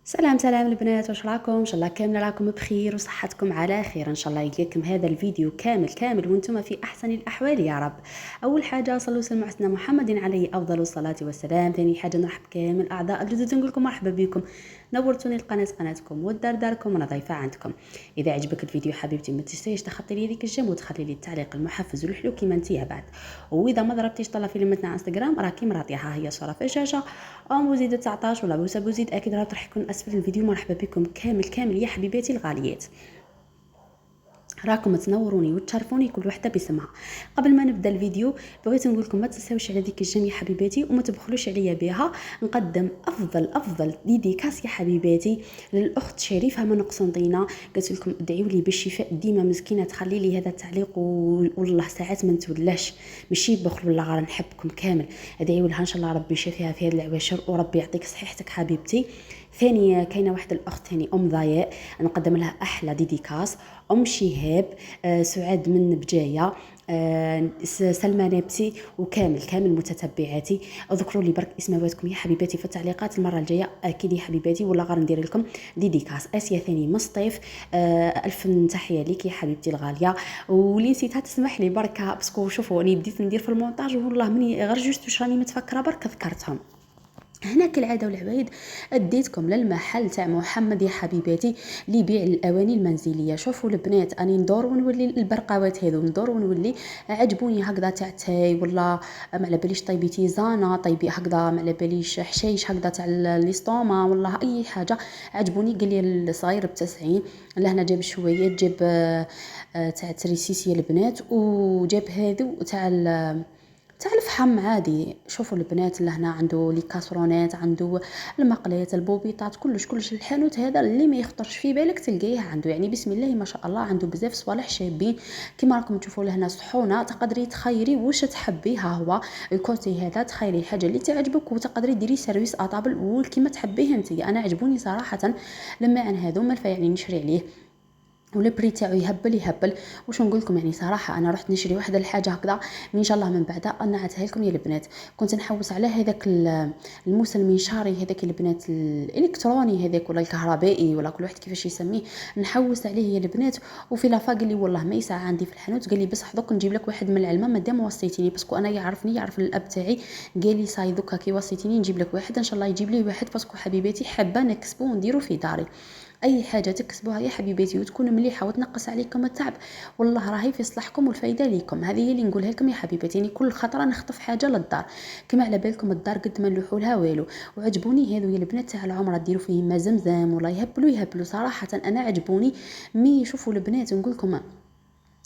سلام سلام البنات، واش راكم؟ ان شاء الله كامل راكم بخير وصحتكم على خير. ان شاء الله يلقاكم هذا الفيديو كامل وانتم في احسن الاحوال يا رب. اول حاجه صلوا وسلموا على سيدنا محمد عليه افضل الصلاه والسلام. ثاني حاجه نرحب كامل اعضاء الجدد، نقول لكم مرحبا بكم، نورتوني القناه قناتكم والدار داركم وانا ضيفه عندكم. اذا عجبك الفيديو حبيبتي ما تنسيش تخطي لي ديك الجيم وتخلي لي التعليق المحفز والحلو كيما انتيا بعد. واذا ما ضربتيش طله في لمتنا على انستغرام راكي مراتيها هي صوره في الشاشه او بوزيد 19 ولا بوزيد اكيد راح يكون اسفل الفيديو. مرحبا بكم كامل يا حبيباتي الغاليات، راكم تنوروني وتشرفوني كل وحده باسمها. قبل ما نبدا الفيديو بغيت نقول لكم ما تنساوش على ديك الجيم يا حبيباتي وما تبخلوش عليا بها. نقدم افضل ديديكاس يا حبيباتي للاخت شريفه من قسنطينه. قلت لكم ادعيوا لي بالشفاء ديما، مسكينه تخلي لي هذا التعليق والله ساعات ما نتولاش، ماشي بخل ولا غير نحبكم كامل. ادعيوا لها ان شاء الله ربي يشافيها في هذه العواشر وربي يعطيك صحيحتك حبيبتي. ثانية كاينه واحد الاخت ثاني ام ضياء، نقدم لها احلى ديديكاس. ام شهاب، سعاد من بجايه، سلمى نبتي وكامل متتبعاتي. اذكروا لي برك اسمواتكم يا حبيباتي في التعليقات المره الجايه اكيد يا حبيباتي، ولا غير ندير لكم ديديكاس. اسيا ثاني مصطيف، الف تحيه ليك يا حبيبتي الغاليه. واللي نسيتها تسمح لي بركه، باسكو شوفوا راني بديت ندير في المونتاج والله مني غير جوست واش راني متفكره برك ذكرتهم. هنا كالعاده والعوايد اديتكم للمحل تاع محمد يا حبيباتي ليبيع الاواني المنزليه. شوفوا البنات اني ندور ونولي البرقاوات هذو، ندور ونولي عجبوني هكذا تاع تاي ولا ما على باليش طيبي تيزانه، طيبي هكذا ما على باليش حشيش هكذا تاع ليستوما ولا اي حاجه عجبوني. قال لي الصغير ب90 لهنا جاب شويه، جاب تاع تريسيس يا البنات، وجاب هذو تاع الفحم عادي. شوفوا البنات لهنا عنده لي كاسرونات، عنده المقليات، البوبيطات، كلش الحانوت هذا اللي ما يخطرش في بالك تلقيه عنده. يعني بسم الله ما شاء الله عنده بزاف صوالح شابين كما راكم تشوفوا. لهنا صحونه تقدري تخيري واش تحبي، ها هو الكوتي هذا تخيري الحاجه اللي تعجبك وتقدري ديري سيرفيس اطابل كيما تحبيه انت. انا عجبوني صراحه لما عن هذو مالفا يعني نشري عليه، ولا بري تاعو يهبل. واش نقول لكم يعني صراحه انا رحت نشري واحده الحاجه هكذا ان شاء الله من بعدها نعتها لكم يا البنات. كنت نحوس على هذاك الموس المنشاري هذاك البنات الالكتروني هذاك ولا الكهربائي ولا كل واحد كيفاش يسميه، نحوس عليه يا البنات. وفي لافا قال لي والله ما يسعى عندي في الحانوت، قال لي بصح دوك نجيب لك واحد من العلمه مادام وصيتيني، باسكو انا يعرفني يعرف الاب تاعي. قال لي صاي دوكا كي وصيتيني نجيب لك واحد، ان شاء الله يجيب لي واحد، باسكو حبيباتي حابه نكسبو ونديرو في داري. اي حاجه تكسبوها يا حبيباتي وتكون مليحه وتنقص عليكم التعب والله راهي في صلاحكم والفايده ليكم. هذه هي اللي نقولها لكم يا حبيباتي. يعني كل خطره نخطف حاجه للدار، كما على بالكم الدار قد ما نلوحوا لها والو. وعجبوني هذو يا البنات تاع العمره ديروا فيهم ما زمزم ولا يهبلوا صراحه انا عجبوني. مي يشوفوا البنات نقول لكم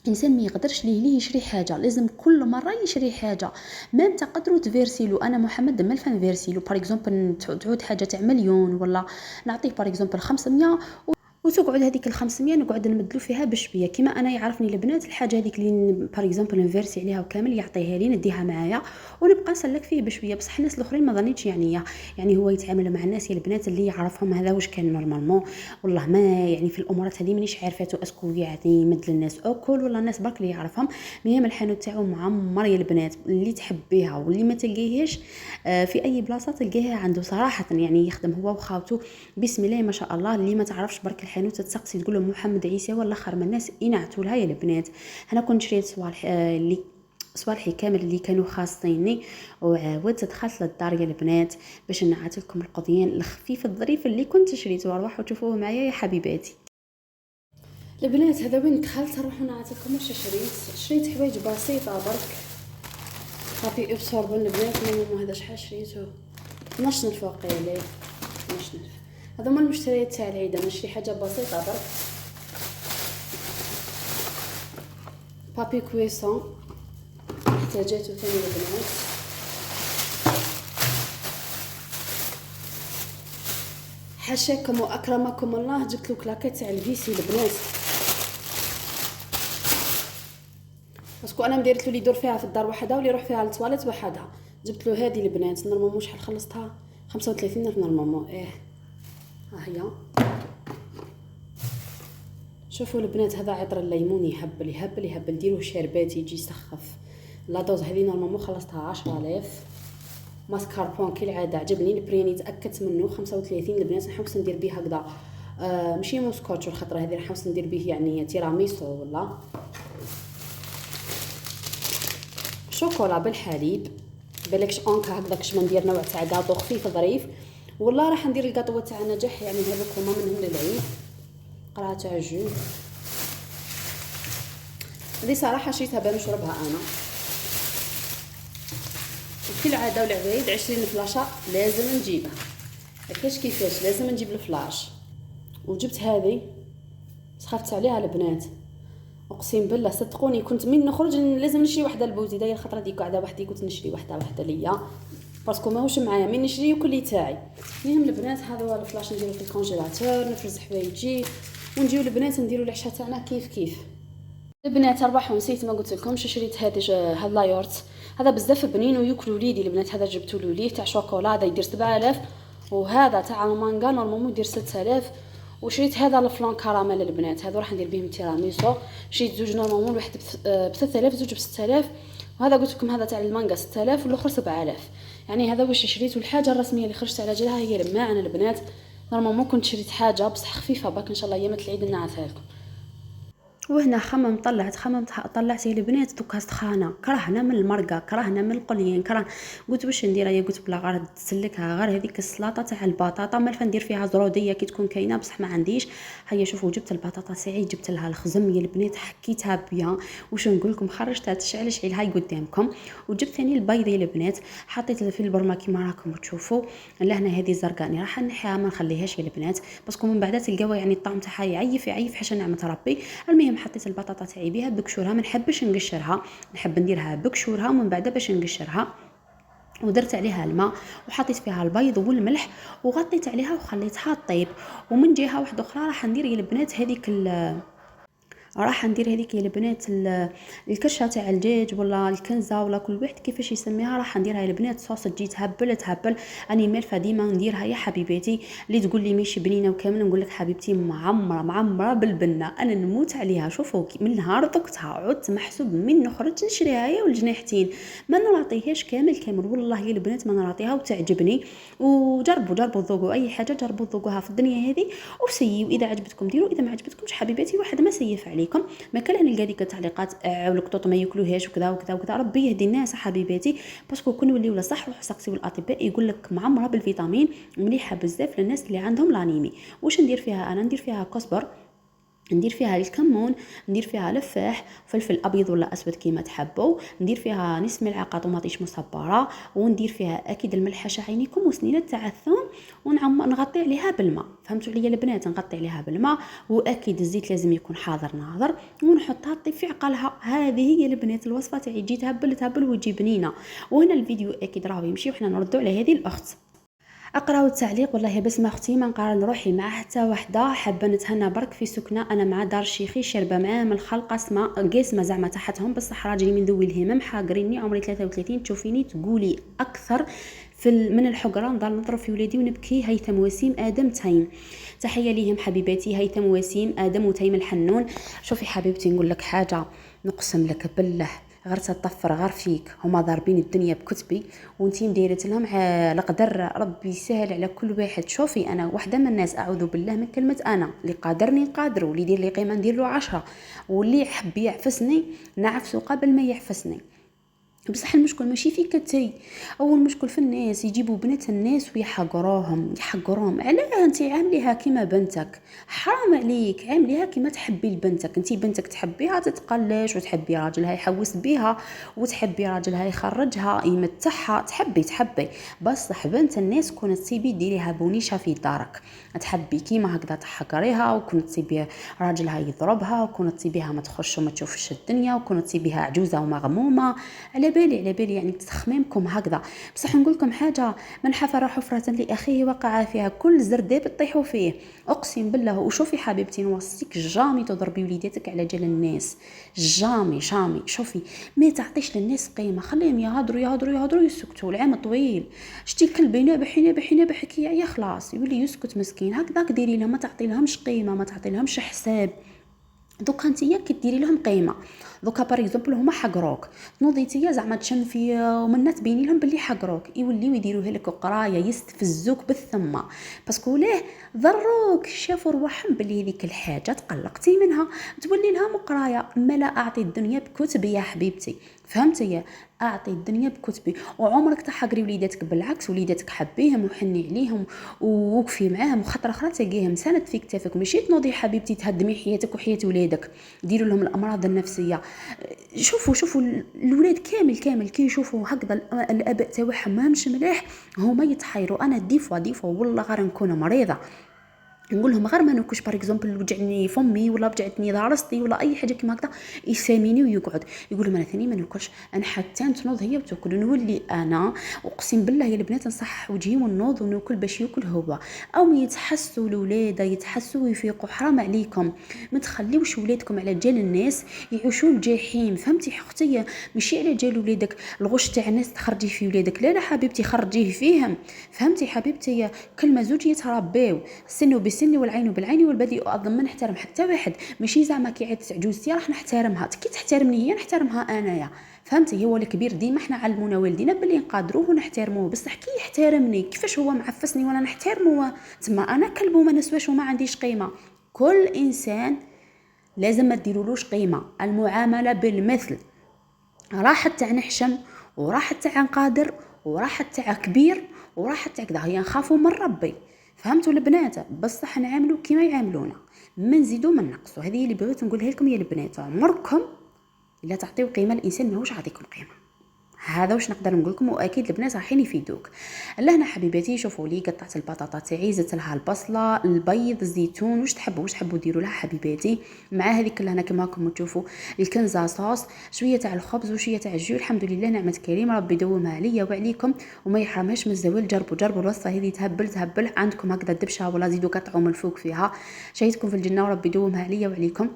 الانسان ما يقدرش ليه يشري حاجه، لازم كل مره يشري حاجه. ما انت تقدروا تفيرسيلو. انا محمد ما الفان فيرسيلو باغ اكزومبل تعود حاجه تاع مليون ولا نعطيه باغ اكزومبل 500 وتقعد هذيك ال500 نقعد نمدلو فيها بشويه. كيما انا يعرفني البنات الحاجه هذيك اللي باغ اكزومبل نفيرسي عليها وكامل يعطيها لي نديها معايا ونبقى نسلك فيه بشويه. بصح الناس الاخرين ما ظنيتش يعني هو يتعامل مع الناس يا البنات اللي يعرفهم هذا واش كان نورمالمون. والله ما يعني في الامورات هذه مانيش عارفاتو اسكو يعني يمد للناس اوكل ولا الناس برك اللي يعرفهم. ميم الحانوت تاعو معمر يا البنات، اللي تحبيها واللي ما تلقيهاش في اي بلاصه تلقيها عنده صراحه. يعني يخدم هو وخاوته بسم الله ما شاء الله. اللي ما تعرفش برك الحانوت تسقسي تقول لهم محمد عيسى ولا خير من الناس ينعتوا لها يا البنات. هنا كنت شريت صوالح اللي صوالحي كامل اللي كانوا خاصيني، وعاودت دخلت للدار يا البنات باش نعت لكم القضيان الخفيف الظريف اللي كنت شريته. روحوا تشوفوه معايا يا حبيباتي البنات. هذا وين دخلت نروحوا نعت لكم واش شريت حوايج بسيطه برك. خافي ابصر البنات ماما هذا شحال شريته 12 الفوقيه ليه 12. هذا هما المشتريات تاع العيد. انا نشري حاجه بسيطه برك. بابي كويسون احتاجاته ثاني البنات. حاشاكم واكرمكم الله جبت له كلاكيت تاع الفيسي البنات، باسكو انا مديرت له اللي يدور فيها في الدار وحدها واللي يروح فيها للطواليت وحدها. جبت له هذه البنات نورمالمون شحال خلصتها 35 نورمالمون. ها هي شوفوا البنات. هذا عطر الليمون يهبل ديروه شاربات يجي يسخف. لا دوز هذه نورمالمون خلصتها 10000. ماسكاربون كالعاده عجبني البريني تاكدت منه 35 البنات. نحوس ندير به هكذا ماشي موسكوتش الخطره هذه، نحوس ندير به يعني تيراميسو ولا شوكولا بالحليب. بالكش اونكا هكذاك ما ندير نوع تاع كاطو خفيف ظريف. والله راح ندير الكاطو تاع النجاح يعني هذوك هما منهم للعيد، قرعه تاع جو. هذه صراحه شريتها باش نشربها انا كالعاده، والعوايد 20 فلاشه لازم نجيبها، كاش كيفاش لازم نجيب الفلاش. وجبت هذه سخفت عليها البنات، اقسم بالله صدقوني كنت من نخرج لازم نشري وحده لبوزي. داير الخطره دي قاعده وحدي كنت نشري وحده ليا باسكو ماهوش معايا من نشري وكل تاعي. المهم البنات هذا هو الفلاش نديرو في الكونجيلاتور، نفرز حوايجي ونجيو البنات نديرو العشاء تاعنا كيف كيف. البنات ربحوا نسيت ما قلت لكمش، شريت هذا لايورت هذا بزاف بنين وياكلوا وليدي البنات. هذا جبتو له ليه تاع شوكولا، هذا يدير 7000، وهذا تاع المانغا نورمالمون يدير 6000. وشريت هذا الفلان كراميل البنات، هذو راح ندير بهم تيراميسو. شريت زوج نورمالمون، واحد ب 3000 زوج ب 6000. وهذا قلت لكم هذا تاع المانغا 6000 والاخر 7000. يعني هذا واش شريت. والحاجه الرسميه اللي خرجت على جالها هي الماعن البنات. نورمالمون كنت شريت حاجه بصح خفيفه باك ان شاء الله ايامات العيد نعرفها لكم. وهنا طلعت البنات دوكا سخانه، كرهنا من المرقه، كرهنا من القليين، قلت واش ندير. هي قلت بلا غير تسلكها غير هذيك السلطه تاع البطاطا، مالفه ندير فيها زروديه كي تكون كاينه بصح ما عنديش. هيا شوفوا جبت البطاطا تاعي، جبت لها الخزم يا البنات، حكيتها بيان واش نقول لكم، خرجتها تشعل هاي قدامكم. وجبت ثاني البيض يا البنات، حطيت في البرمه كيما راكم تشوفوا. لهنا هذه زرقاني راح نحيها ما نخليهاش يا البنات باسكو من بعد تلقاوها يعني الطعم تاعها يعيف حاشا نعمه ربي. المهم حطيت البطاطا تاعي بها بقشورها، ما نحبش نقشرها، نحب نديرها بقشورها ومن بعد باش نقشرها. ودرت عليها الماء وحطيت فيها البيض والملح وغطيت عليها وخليتها طيب. ومن جهه واحده اخرى راح ندير يا البنات هذيك يا البنات الكرشه تاع الدجاج ولا الكنزه ولا كل واحد كيفاش يسميها، راح نديرها يا البنات صوص تجي تهبل. اني مالفه ديما نديرها يا حبيباتي. اللي تقول لي ماشي بنينه وكامل نقول لك حبيبتي معمره بالبنه، انا نموت عليها. شوفوا من نهار ذقتها عدت محسوب من نخرج نشريها هي والجناحتين، ما نراطيهاش كامل والله يا البنات ما نراطيها وتعجبني. وجربوا ذوقوا اي حاجه، جربوا ذوقوها في الدنيا هذه وسيوا. اذا عجبتكم ديروا، اذا ما عجبتكمش حبيباتي واحد ما سيف عليكم. ما كان نلقى ديك التعليقات والقطوط ما ياكلوهاش وكذا وكذا وكذا. ربي يهدي الناس حبيباتي باسكو كون نوليو ولا صح. روحوا سقسيو الاطباء يقول لك معمره بالفيتامين، مليحه بزاف للناس اللي عندهم لانيمي. واش ندير فيها انا؟ ندير فيها كزبر، ندير فيها الكمون، ندير فيها لفاح، فلفل ابيض ولا اسود كيما تحبوا، ندير فيها نص ملعقه طماطيش مصبره، وندير فيها اكيد الملح حاشا عينيكم وسنينه تاع الثوم، نغطي عليها بالماء. فهمتوا عليا البنات؟ نغطي عليها بالماء، واكيد الزيت لازم يكون حاضر ناظر، ونحطها تطيب في عقلها. هذه هي البنات الوصفه تاعي، تجي تهبل وتجي بنينه. وهنا الفيديو اكيد راهو يمشي وحنا نردوا على هذه الاخت. اقراو التعليق والله بس ما اختي ما نقارن روحي مع حتى وحده، حابه نتهنى برك في سكنه انا مع دار شيخي، شاربه معاه من الخلق قسمه زعما تحتهم بصح راجلي من ذوي الهمم، حاقريني عمري 33 تشوفيني تقولي اكثر من الحقره، نضل نضرب في ولادي ونبكي. هيثم وسيم ادم تيم، تحيه ليهم حبيباتي هيثم وسيم ادم وتيم الحنون. شوفي حبيبتي نقول لك حاجه، نقسم لك بالله غير تطفر غير فيك، هما ضاربين الدنيا بكتبي وانتي مديرت لهم على قدر ربي يسهل على كل واحد. شوفي انا واحده من الناس اعوذ بالله من كلمه انا، اللي قادرني نقادر، واللي يدير لي قيمه ندير له 10، واللي يحب يعفسني نعفسه قبل ما يعفسني. بصح المشكل ماشي فيك انتي، اول مشكل في الناس يجيبوا بنات الناس ويحقروهم. علاه انتي عامليها كيما بنتك؟ حرام عليك، عامليها كيما تحبي لبنتك. انتي بنتك تحبيها تتقلاش وتحبي راجلها يحوس بيها وتحبي راجلها يخرجها يمتعها، تحبي بصح بنت الناس كون تسيبي ديريها بونيشه في دارك، تحبي كيما هكذا تحقريها، وكون تسيبي راجلها يضربها، وكون تسيبيها ما تخش وما تشوفش الدنيا، وكون تسيبيها عجوزه ومغمومه. على بالي يعني تخميمكم هكذا. بصح نقول لكم حاجه، من حفر حفره لاخيه وقع فيها، كل زرداب تطيحوا فيه اقسم بالله. وشوفي حبيبتي نوصيك جامي تضربي وليداتك على جال الناس، جامي. شوفي ما تعطيش للناس قيمه، خليهم يهضروا يسكتوا. العام طويل، شتي كلب ينبح كي يا خلاص يولي يسكت مسكين. هكذاك ديري لهم، ما تعطي لهمش قيمه، ما تعطي لهمش حساب. دوكا نتيا كديري لهم قيمه. دوكا باغ اكزومبل هما حقروك، تنوضي نتيا زعما تشم في ومنا تبيني لهم بلي حقروك، يوليو يديروها لك قرايه، يستفزوك بالثمه باسكو ليه ضروك، شافوا رواحهم بلي هذيك الحاجه تقلقتي منها، تولي لهم قرايه. ملا اعطي الدنيا بكتبي يا حبيبتي، فهمتي؟ اعطي الدنيا بكتبي، وعمرك تحقري وليداتك، بالعكس وليداتك حبيهم وحني عليهم ووقفي معاهم، وخطره اخرى تلقيهم سند في كتافك، ماشي تنوضي حبيبتي تهدمي حياتك وحياه ولادك، ديروا لهم الامراض النفسيه. شوفوا الولاد كامل كي يشوفوا هكذا الاباء تاعهم ماهمش مليح، هما يتحيروا. انا ديفوا والله غير نكون مريضه نقول لهم غير ما ناكلش باغ اكزومبل وجعني فمي ولا وجعتني ضرستي ولا اي حاجه كيما هكذا، يساميني ويقعد يقول لهم انا ثاني ما ناكلش، انا حتى تنوض هي وتاكل، نولي انا اقسم بالله يا البنات نصح وجهي ونوض وناكل باش ياكل هو. او يتحسوا الولاده، يتحسوا ويفيقوا. حرام عليكم، ما تخليوش ولادكم على جال الناس يعيشوا الجحيم، فهمتي اختي؟ ماشي على جال ولادك الغش تاع الناس تخرجي في ولادك، لا حبيبتي خرجيه فيهم، فهمتي حبيبتي؟ كل ما زوج يترباو السن بالسن والعين بالعين والبذيء اظن ما نحترم حتى واحد، ماشي زعما كي عاد عجوزتي راح نحترمها، كي تحترمني هي نحترمها انايا، فهمتي؟ هو الكبير ديما حنا علمونا والدينا باللي نقادروه ونحترموه، بصح كي يحترمني كيفاش هو معفسني وانا نحترمه، تما انا كلب وما نسواش وما عنديش قيمه. كل انسان لازم ما ديرولوش قيمه، المعامله بالمثل، راحه تاع نحشم وراحه تاع نقادر وراحه تاع كبير وراحه تاع كذا، هي نخافوا من ربي، فهمتوا البنات؟ بصح نعاملوا كيما يعاملونا، ما نزيدوا ما نقصوا. هذه اللي بغيت نقولها لكم يا البنات، عمركم الا تعطيو قيمه الانسان ماهوش عاطيكم قيمه، هذا واش نقدر نقول لكم، واكيد البنات راحين يفيدوك. لهنا حبيباتي شوفوا لي قطعت البطاطا تاعي، زدت لها البصله، البيض، الزيتون، واش تحبوا ديروا لها حبيباتي، مع هذيك لهنا كما راكم تشوفوا الكنزه صوص، شويه تاع الخبز وشويه تاع الجو. الحمد لله نعمه كريمه، ربي يدومها عليا وعليكم وما يحرمهاش من الزوال. جربوا الوصفه هذه، تهبل عندكم هكذا دبشه ولا زيدوا قطعوا من الفوق فيها، شهيتكم في الجنه وربي يدومها عليا وعليكم.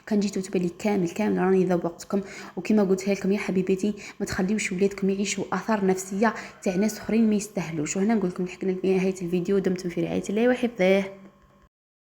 كان جيتو تبالي كامل راني ذوقتكم، وكما قلتها لكم يا حبيباتي ما تخليوش ولادكم يعيشوا اثار نفسيه تاع ناس اخرين ما يستاهلوش. وهنا نقول لكم حكينا في نهايه الفيديو، دمتم في رعايه الله وحفظه.